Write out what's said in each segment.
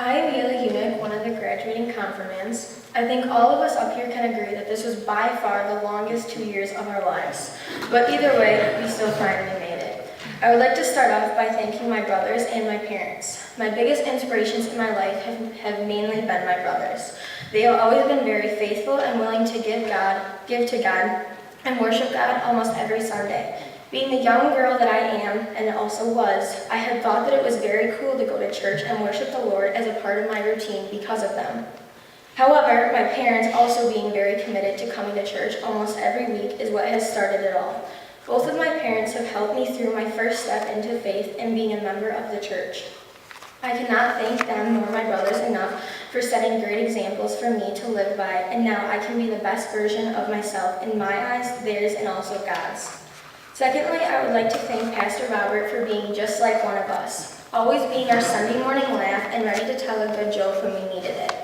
I am Yela Unick, one of the graduating confirmands. I think all of us up here can agree that this was by far the longest 2 years of our lives. But either way, we still finally made it. I would like to start off by thanking my brothers and my parents. My biggest inspirations in my life have mainly been my brothers. They have always been very faithful and willing to give to God, and worship God almost every Sunday. Being the young girl that I am, and also was, I had thought that it was very cool to go to church and worship the Lord as a part of my routine because of them. However, my parents also being very committed to coming to church almost every week is what has started it all. Both of my parents have helped me through my first step into faith and being a member of the church. I cannot thank them nor my brothers enough for setting great examples for me to live by, and now I can be the best version of myself in my eyes, theirs, and also God's. Secondly, I would like to thank Pastor Robert for being just like one of us, always being our Sunday morning laugh and ready to tell a good joke when we needed it.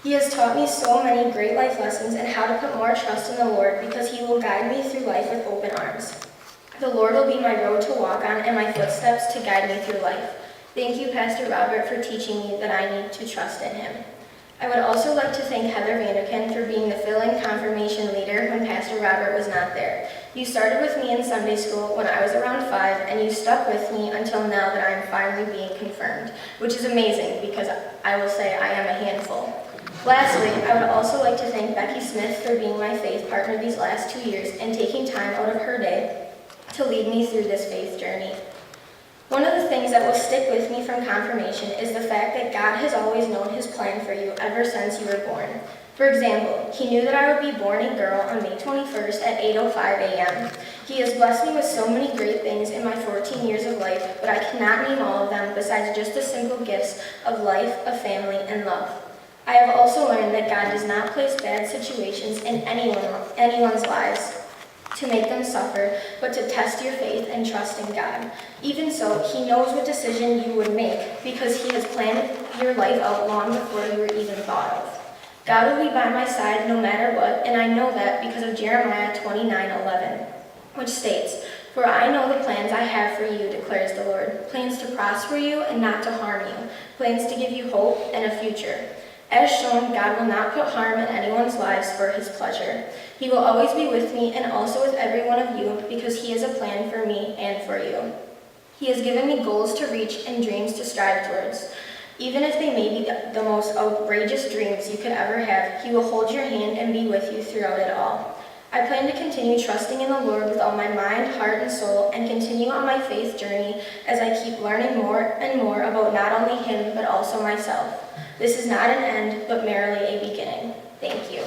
He has taught me so many great life lessons and how to put more trust in the Lord because He will guide me through life with open arms. The Lord will be my road to walk on and my footsteps to guide me through life. Thank you, Pastor Robert, for teaching me that I need to trust in Him. I would also like to thank Heather Vanderkin for being the fill-in confirmation leader when Pastor Robert was not there. You started with me in Sunday school when I was around 5, and you stuck with me until now that I am finally being confirmed, which is amazing because I will say I am a handful. Lastly, I would also like to thank Becky Smith for being my faith partner these last 2 years and taking time out of her day to lead me through this faith journey. One of the things that will stick with me from confirmation is the fact that God has always known His plan for you ever since you were born. For example, He knew that I would be born a girl on May 21st at 8:05 a.m. He has blessed me with so many great things in my 14 years of life, but I cannot name all of them besides just the simple gifts of life, of family, and love. I have also learned that God does not place bad situations in anyone's lives to make them suffer, but to test your faith and trust in God. Even so, He knows what decision you would make because He has planned your life out long before you were even thought of. God will be by my side no matter what, and I know that because of Jeremiah 29:11, which states, "For I know the plans I have for you, declares the Lord, plans to prosper you and not to harm you, plans to give you hope and a future." As shown, God will not put harm in anyone's lives for His pleasure. He will always be with me and also with every one of you because He has a plan for me and for you. He has given me goals to reach and dreams to strive towards. Even if they may be the most outrageous dreams you could ever have, He will hold your hand and be with you throughout it all. I plan to continue trusting in the Lord with all my mind, heart, and soul and continue on my faith journey as I keep learning more and more about not only Him but also myself. This is not an end, but merely a beginning. Thank you.